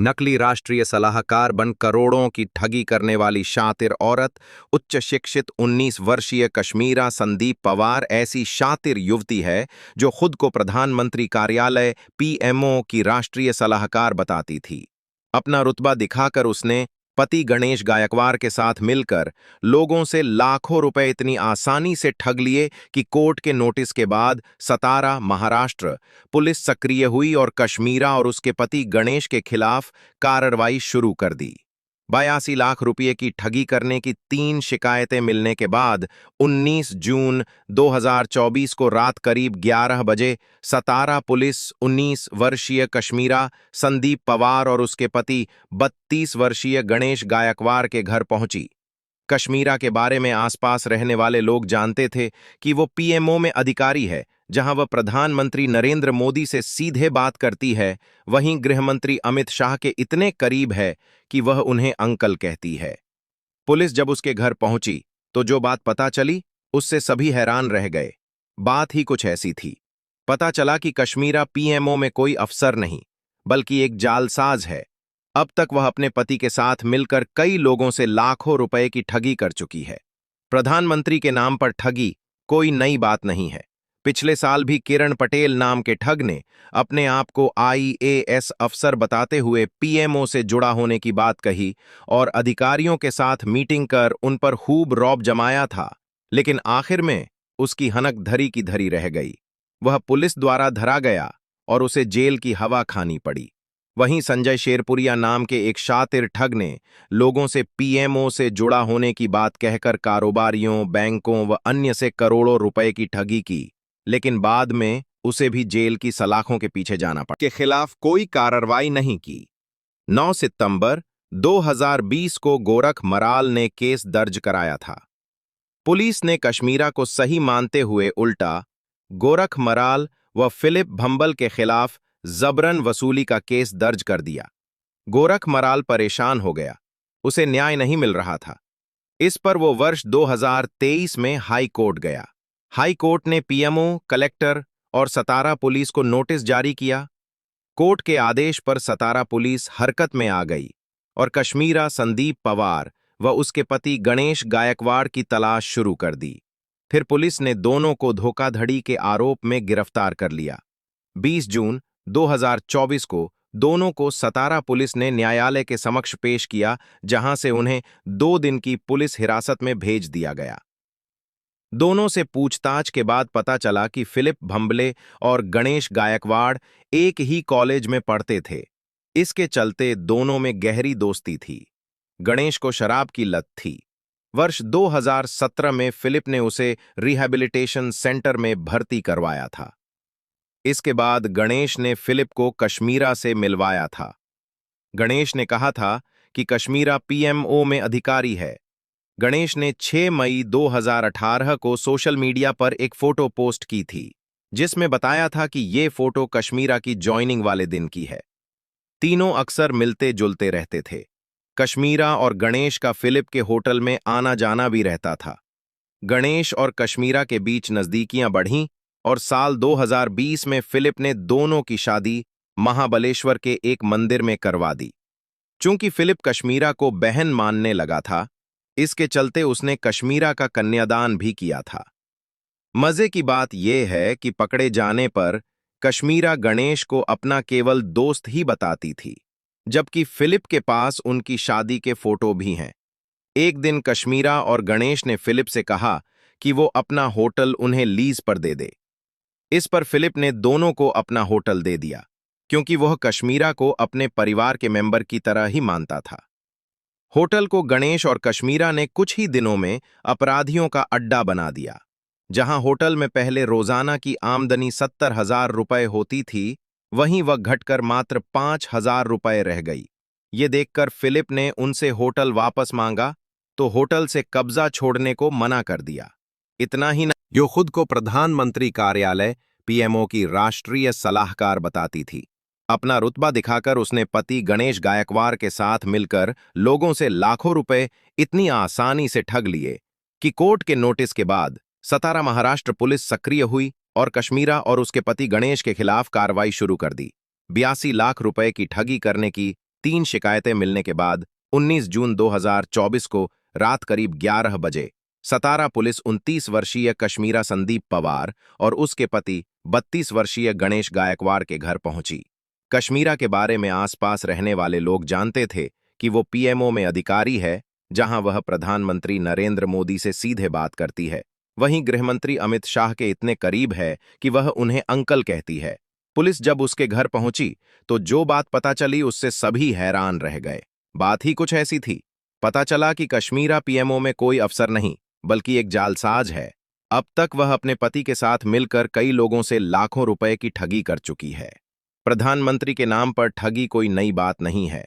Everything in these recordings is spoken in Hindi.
नकली राष्ट्रीय सलाहकार बन करोड़ों की ठगी करने वाली शातिर औरत, उच्च शिक्षित 19 वर्षीय कश्मीरा संदीप पवार ऐसी शातिर युवती है जो खुद को प्रधानमंत्री कार्यालय पीएमओ की राष्ट्रीय सलाहकार बताती थी। अपना रुतबा दिखाकर उसने पति गणेश गायकवाड़ के साथ मिलकर लोगों से लाखों रुपए इतनी आसानी से ठग लिए कि कोर्ट के नोटिस के बाद सतारा, महाराष्ट्र पुलिस सक्रिय हुई और कश्मीरा और उसके पति गणेश के खिलाफ कार्रवाई शुरू कर दी। 82 लाख रुपये की ठगी करने की 3 शिकायतें मिलने के बाद 19 जून 2024 को रात करीब 11 बजे सतारा पुलिस 19 वर्षीय कश्मीरा संदीप पवार और उसके पति 32 वर्षीय गणेश गायकवाड़ के घर पहुंची। कश्मीरा के बारे में आसपास रहने वाले लोग जानते थे कि वो पीएमओ में अधिकारी है, जहां वह प्रधानमंत्री नरेंद्र मोदी से सीधे बात करती है। वहीं गृहमंत्री अमित शाह के इतने करीब है कि वह उन्हें अंकल कहती है। पुलिस जब उसके घर पहुंची तो जो बात पता चली उससे सभी हैरान रह गए। बात ही कुछ ऐसी थी। पता चला कि कश्मीरा पीएमओ में कोई अफसर नहीं बल्कि एक जालसाज है। अब तक वह अपने पति के साथ मिलकर कई लोगों से लाखों रुपए की ठगी कर चुकी है। प्रधानमंत्री के नाम पर ठगी कोई नई बात नहीं है। पिछले साल भी किरण पटेल नाम के ठग ने अपने आप को आईएएस अफसर बताते हुए पीएमओ से जुड़ा होने की बात कही और अधिकारियों के साथ मीटिंग कर उन पर खूब रौब जमाया था, लेकिन आखिर में उसकी हनक धरी की धरी रह गई। वह पुलिस द्वारा धरा गया और उसे जेल की हवा खानी पड़ी। वहीं संजय शेरपुरिया नाम के एक शातिर ठग ने लोगों से पीएमओ से जुड़ा होने की बात कहकर कारोबारियों, बैंकों व अन्य से करोड़ों रुपए की ठगी की, लेकिन बाद में उसे भी जेल की सलाखों के पीछे जाना पड़ा। के खिलाफ कोई कार्रवाई नहीं की। 9 सितंबर 2020 को गोरख मराल ने केस दर्ज कराया था। पुलिस ने कश्मीरा को सही मानते हुए उल्टा गोरख मराल व फिलिप भंबल के खिलाफ जबरन वसूली का केस दर्ज कर दिया। गोरख मराल परेशान हो गया, उसे न्याय नहीं मिल रहा था। इस पर वो वर्ष 2023 में हाई कोर्ट गया। हाई कोर्ट ने पीएमओ, कलेक्टर और सतारा पुलिस को नोटिस जारी किया। कोर्ट के आदेश पर सतारा पुलिस हरकत में आ गई और कश्मीरा संदीप पवार व उसके पति गणेश गायकवाड़ की तलाश शुरू कर दी। फिर पुलिस ने दोनों को धोखाधड़ी के आरोप में गिरफ्तार कर लिया। 20 जून 2024 को दोनों को सतारा पुलिस ने न्यायालय के समक्ष पेश किया, जहां से उन्हें 2 दिन की पुलिस हिरासत में भेज दिया गया। दोनों से पूछताछ के बाद पता चला कि फिलिप भंबले और गणेश गायकवाड़ एक ही कॉलेज में पढ़ते थे। इसके चलते दोनों में गहरी दोस्ती थी। गणेश को शराब की लत थी। वर्ष 2017 में फिलिप ने उसे रिहैबिलिटेशन सेंटर में भर्ती करवाया था। इसके बाद गणेश ने फिलिप को कश्मीरा से मिलवाया था। गणेश ने कहा था कि कश्मीरा पीएमओ में अधिकारी है। गणेश ने 6 मई 2018 को सोशल मीडिया पर एक फोटो पोस्ट की थी, जिसमें बताया था कि ये फोटो कश्मीरा की ज्वाइनिंग वाले दिन की है। तीनों अक्सर मिलते जुलते रहते थे। कश्मीरा और गणेश का फिलिप के होटल में आना जाना भी रहता था। गणेश और कश्मीरा के बीच नजदीकियां बढ़ीं और साल 2020 में फिलिप ने दोनों की शादी महाबलेश्वर के एक मंदिर में करवा दी। चूंकि फिलिप कश्मीरा को बहन मानने लगा था, इसके चलते उसने कश्मीरा का कन्यादान भी किया था। मजे की बात यह है कि पकड़े जाने पर कश्मीरा गणेश को अपना केवल दोस्त ही बताती थी, जबकि फिलिप के पास उनकी शादी के फोटो भी हैं। एक दिन कश्मीरा और गणेश ने फिलिप से कहा कि वो अपना होटल उन्हें लीज पर दे दे। इस पर फिलिप ने दोनों को अपना होटल दे दिया, क्योंकि वह कश्मीरा को अपने परिवार के मेंबर की तरह ही मानता था। होटल को गणेश और कश्मीरा ने कुछ ही दिनों में अपराधियों का अड्डा बना दिया। जहां होटल में पहले रोजाना की आमदनी 70,000 रुपए होती थी, वहीं वह घटकर मात्र 5,000 रुपए रह गई। ये देखकर फिलिप ने उनसे होटल वापस मांगा तो होटल से कब्जा छोड़ने को मना कर दिया। इतना ही नहीं, जो खुद को प्रधानमंत्री कार्यालय पीएमओ की राष्ट्रीय सलाहकार बताती थी। अपना रुतबा दिखाकर उसने पति गणेश गायकवाड़ के साथ मिलकर लोगों से लाखों रुपए इतनी आसानी से ठग लिए कि कोर्ट के नोटिस के बाद सतारा महाराष्ट्र पुलिस सक्रिय हुई और कश्मीरा और उसके पति गणेश के खिलाफ कार्रवाई शुरू कर दी। 82 लाख रुपए की ठगी करने की 3 शिकायतें मिलने के बाद 19 जून 2024 को रात करीब 11 बजे सतारा पुलिस 29 वर्षीय कश्मीरा संदीप पवार और उसके पति 32 वर्षीय गणेश गायकवाड़ के घर पहुंची। कश्मीरा के बारे में आसपास रहने वाले लोग जानते थे कि वो पीएमओ में अधिकारी है, जहां वह प्रधानमंत्री नरेंद्र मोदी से सीधे बात करती है। वहीं गृहमंत्री अमित शाह के इतने करीब है कि वह उन्हें अंकल कहती है। पुलिस जब उसके घर पहुंची तो जो बात पता चली उससे सभी हैरान रह गए। बात ही कुछ ऐसी थी। पता चला कि कश्मीरा पीएमओ में कोई अफसर नहीं बल्कि एक जालसाज है। अब तक वह अपने पति के साथ मिलकर कई लोगों से लाखों रुपए की ठगी कर चुकी है। प्रधानमंत्री के नाम पर ठगी कोई नई बात नहीं है।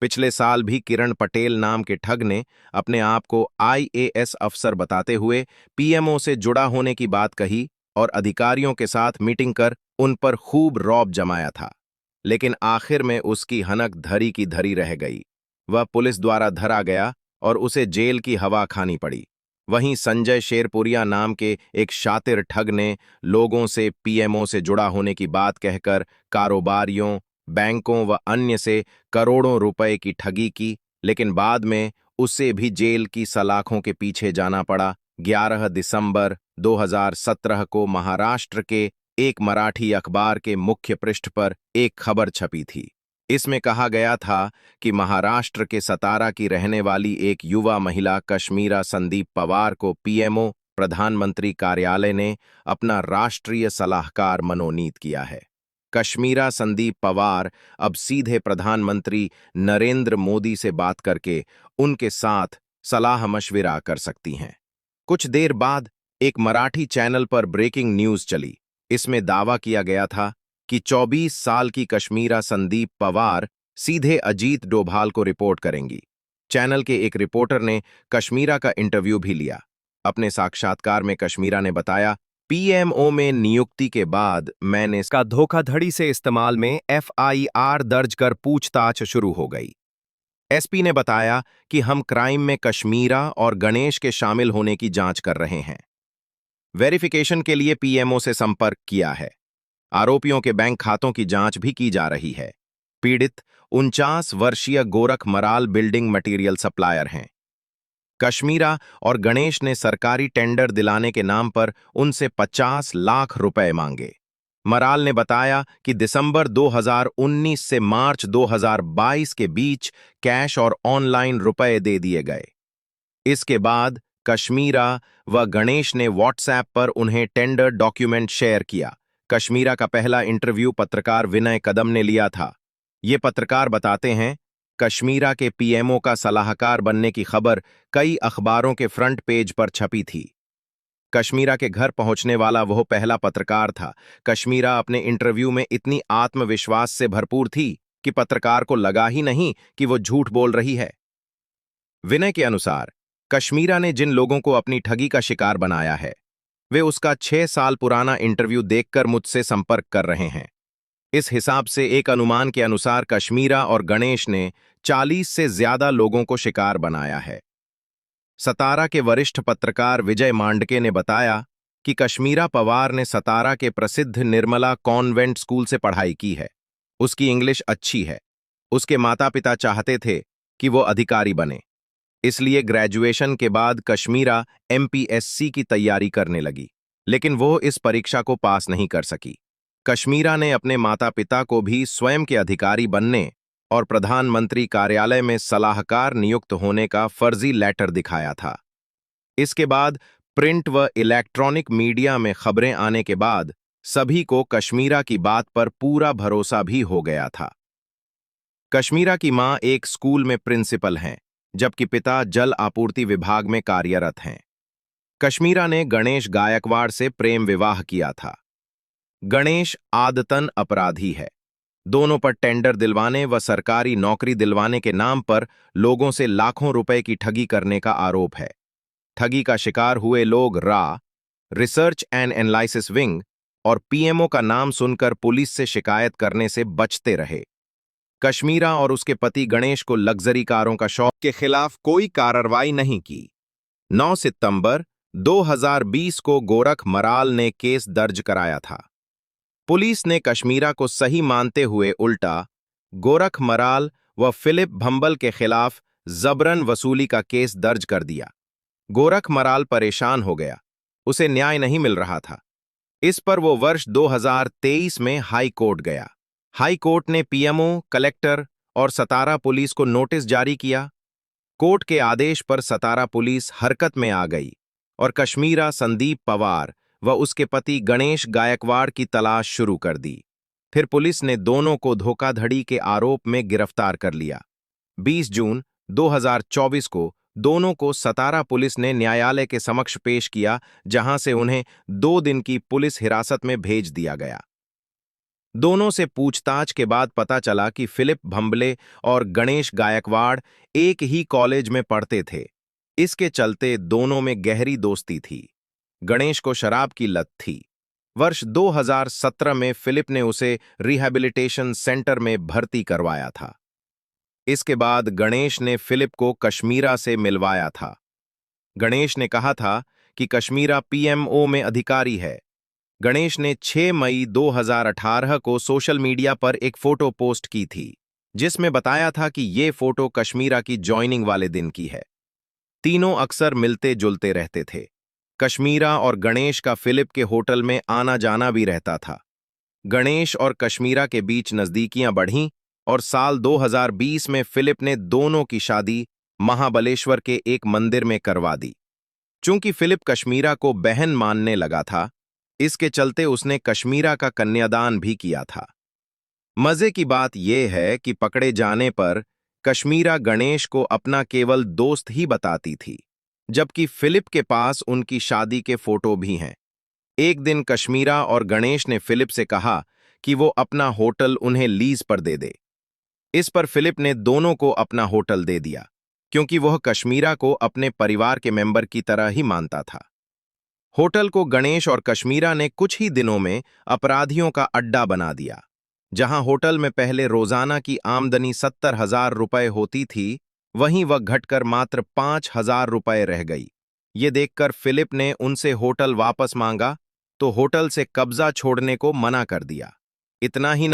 पिछले साल भी किरण पटेल नाम के ठग ने अपने आप को आईएएस अफसर बताते हुए पीएमओ से जुड़ा होने की बात कही और अधिकारियों के साथ मीटिंग कर उन पर खूब रौब जमाया था। लेकिन आखिर में उसकी हनक धरी की धरी रह गई। वह पुलिस द्वारा धरा गया और उसे जेल की हवा खानी पड़ी। वहीं संजय शेरपुरिया नाम के एक शातिर ठग ने लोगों से पीएमओ से जुड़ा होने की बात कहकर कारोबारियों, बैंकों व अन्य से करोड़ों रुपए की ठगी की, लेकिन बाद में उसे भी जेल की सलाखों के पीछे जाना पड़ा। 11 दिसंबर 2017 को महाराष्ट्र के एक मराठी अखबार के मुख्य पृष्ठ पर एक खबर छपी थी। इसमें कहा गया था कि महाराष्ट्र के सतारा की रहने वाली एक युवा महिला कश्मीरा संदीप पवार को पीएमओ प्रधानमंत्री कार्यालय ने अपना राष्ट्रीय सलाहकार मनोनीत किया है। कश्मीरा संदीप पवार अब सीधे प्रधानमंत्री नरेंद्र मोदी से बात करके उनके साथ सलाह मशविरा कर सकती हैं। कुछ देर बाद एक मराठी चैनल पर ब्रेकिंग न्यूज चली। इसमें दावा किया गया था कि 24 साल की कश्मीरा संदीप पवार सीधे अजीत डोभाल को रिपोर्ट करेंगी। चैनल के एक रिपोर्टर ने कश्मीरा का इंटरव्यू भी लिया। अपने साक्षात्कार में कश्मीरा ने बताया, पीएमओ में नियुक्ति के बाद मैंने इसका धोखाधड़ी से इस्तेमाल में एफआईआर दर्ज कर पूछताछ शुरू हो गई। एसपी ने बताया कि हम क्राइम में कश्मीरा और गणेश के शामिल होने की जांच कर रहे हैं। वेरिफिकेशन के लिए पीएमओ से संपर्क किया है। आरोपियों के बैंक खातों की जांच भी की जा रही है। पीड़ित 49 वर्षीय Gorakh moral building material supplier हैं। कश्मीरा और गणेश ने सरकारी टेंडर दिलाने के नाम पर उनसे 50 लाख रुपए मांगे। मराल ने बताया कि दिसंबर 2019 से मार्च 2022 के बीच कैश और ऑनलाइन रुपए दे दिए गए। इसके बाद कश्मीरा व गणेश ने व्हाट्सएप पर उन्हें टेंडर डॉक्यूमेंट शेयर किया। कश्मीरा का पहला इंटरव्यू पत्रकार विनय कदम ने लिया था। ये पत्रकार बताते हैं, कश्मीरा के पीएमओ का सलाहकार बनने की खबर कई अखबारों के फ्रंट पेज पर छपी थी। कश्मीरा के घर पहुंचने वाला वह पहला पत्रकार था। कश्मीरा अपने इंटरव्यू में इतनी आत्मविश्वास से भरपूर थी कि पत्रकार को लगा ही नहीं कि वो झूठ बोल रही है। विनय के अनुसार कश्मीरा ने जिन लोगों को अपनी ठगी का शिकार बनाया है, वे उसका 6 साल पुराना इंटरव्यू देखकर मुझसे संपर्क कर रहे हैं। इस हिसाब से एक अनुमान के अनुसार कश्मीरा और गणेश ने 40 से ज्यादा लोगों को शिकार बनाया है। सतारा के वरिष्ठ पत्रकार विजय मांडके ने बताया कि कश्मीरा पवार ने सतारा के प्रसिद्ध निर्मला कॉन्वेंट स्कूल से पढ़ाई की है। उसकी इंग्लिश अच्छी है। उसके माता पिता चाहते थे कि वो अधिकारी बने, इसलिए ग्रेजुएशन के बाद कश्मीरा एमपीएससी की तैयारी करने लगी, लेकिन वो इस परीक्षा को पास नहीं कर सकी। कश्मीरा ने अपने माता पिता को भी स्वयं के अधिकारी बनने और प्रधानमंत्री कार्यालय में सलाहकार नियुक्त होने का फर्जी लेटर दिखाया था। इसके बाद प्रिंट व इलेक्ट्रॉनिक मीडिया में खबरें आने के बाद सभी को कश्मीरा की बात पर पूरा भरोसा भी हो गया था। कश्मीरा की मां एक स्कूल में प्रिंसिपल हैं, जबकि पिता जल आपूर्ति विभाग में कार्यरत हैं। कश्मीरा ने गणेश गायकवाड़ से प्रेम विवाह किया था। गणेश आदतन अपराधी है। दोनों पर टेंडर दिलवाने व सरकारी नौकरी दिलवाने के नाम पर लोगों से लाखों रुपए की ठगी करने का आरोप है। ठगी का शिकार हुए लोग रिसर्च एंड एनालिसिस विंग और पीएमओ का नाम सुनकर पुलिस से शिकायत करने से बचते रहे। कश्मीरा और उसके पति गणेश को लग्जरी कारों का शौक के खिलाफ कोई कार्रवाई नहीं की। 9 सितंबर 2020 को गोरख मराल ने केस दर्ज कराया था। पुलिस ने कश्मीरा को सही मानते हुए उल्टा गोरख मराल वह फिलिप भंबल के खिलाफ जबरन वसूली का केस दर्ज कर दिया। गोरख मराल परेशान हो गया, उसे न्याय नहीं मिल रहा था। इस पर वो वर्ष 2023 में हाई कोर्ट गया। हाई कोर्ट ने पीएमओ, कलेक्टर और सतारा पुलिस को नोटिस जारी किया। कोर्ट के आदेश पर सतारा पुलिस हरकत में आ गई और कश्मीरा संदीप पवार व उसके पति गणेश गायकवाड़ की तलाश शुरू कर दी। फिर पुलिस ने दोनों को धोखाधड़ी के आरोप में गिरफ्तार कर लिया। 20 जून 2024 को दोनों को सतारा पुलिस ने न्यायालय के समक्ष पेश किया, जहां से उन्हें 2 दिन की पुलिस हिरासत में भेज दिया गया। दोनों से पूछताछ के बाद पता चला कि फिलिप भंबले और गणेश गायकवाड़ एक ही कॉलेज में पढ़ते थे। इसके चलते दोनों में गहरी दोस्ती थी। गणेश को शराब की लत थी। वर्ष 2017 में फिलिप ने उसे रिहैबिलिटेशन सेंटर में भर्ती करवाया था। इसके बाद गणेश ने फिलिप को कश्मीरा से मिलवाया था। गणेश ने कहा था कि कश्मीरा पीएमओ में अधिकारी है। गणेश ने 6 मई 2018 को सोशल मीडिया पर एक फोटो पोस्ट की थी, जिसमें बताया था कि ये फोटो कश्मीरा की जॉइनिंग वाले दिन की है। तीनों अक्सर मिलते जुलते रहते थे। कश्मीरा और गणेश का फिलिप के होटल में आना जाना भी रहता था। गणेश और कश्मीरा के बीच नजदीकियां बढ़ीं और साल 2020 में फिलिप ने दोनों की शादी महाबलेश्वर के एक मंदिर में करवा दी। चूंकि फिलिप कश्मीरा को बहन मानने लगा था, इसके चलते उसने कश्मीरा का कन्यादान भी किया था। मजे की बात यह है कि पकड़े जाने पर कश्मीरा गणेश को अपना केवल दोस्त ही बताती थी, जबकि फिलिप के पास उनकी शादी के फोटो भी हैं। एक दिन कश्मीरा और गणेश ने फिलिप से कहा कि वो अपना होटल उन्हें लीज पर दे दे। इस पर फिलिप ने दोनों को अपना होटल दे दिया, क्योंकि वह कश्मीरा को अपने परिवार के मेंबर की तरह ही मानता था। होटल को गणेश और कश्मीरा ने कुछ ही दिनों में अपराधियों का अड्डा बना दिया। जहां होटल में पहले रोजाना की आमदनी 70,000 रुपए होती थी, वहीं वह घटकर मात्र 5,000 रुपए रह गई। ये देखकर फिलिप ने उनसे होटल वापस मांगा, तो होटल से कब्जा छोड़ने को मना कर दिया। इतना ही